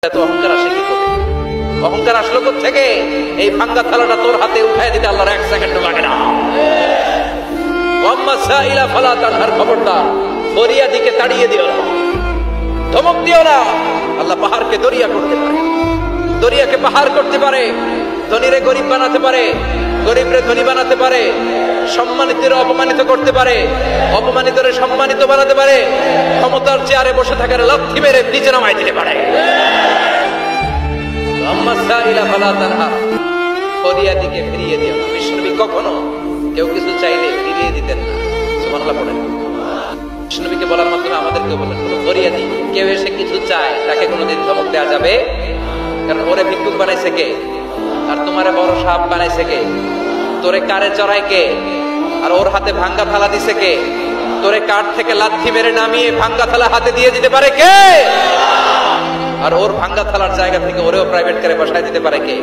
এত অহংকার আসে কি করে? অহংকার আসলো কোত্থেকে? এই ভাঙ্গা থালাটা তোর হাতে উঠায় দিতে আল্লাহর 1 সেকেন্ড লাগে না। ওয়াম্মা সাইলা ফালা তানহার, খবরদার ফরিয়াদিকে তাড়িয়ে দিও না, ধমক দিও না। আল্লাহ পাহাড়কে দরিয়া করতে পারে, দরিয়াকে পাহাড় করতে পারে, ধনীরে গরিব বানাতে পারে, গরিবরে ধনী বানাতে পারে, সম্মানিতরে অপমানিত করতে পারে, অপমানিতরে সম্মানিত বানাতে পারে, ক্ষমতার চেয়ারে বসে থাকার লাথি মেরে নিচে নামাই দিতে পারে। আম্মা সাইলা ফালা তানহার, ফরিয়াদিকে ফিরিয়ে দিও না। বিষ্ণুনবী কখনো কেউ কিছু চাইলে ফিরিয়ে দিতেন না। সুবহানাল্লাহ বলেন। বিষ্ণুনবীকে বলার মাধ্যমে আমাদেরকে বলেন, ফরিয়াদি কেউ এসে কিছু চায় তাকে কোনোদিন ধমক দেওয়া যাবে? কারণ ওরে ভিক্ষুক বানাইছে কে? আর তোমারে বড় সাপ বানাইছে কে? তোরে কারে চড়ায় কে? আর ওর হাতে ভাঙ্গা থালা দিছে কে? তোরে কাঠ থেকে লাথি মেরে নামিয়ে ভাঙ্গা থালা হাতে দিয়ে দিতে পারে কে? আর ওর ভাঙ্গা থালার জায়গা থেকে ওরেও প্রাইভেট কারে বসায় দিতে পারে কে?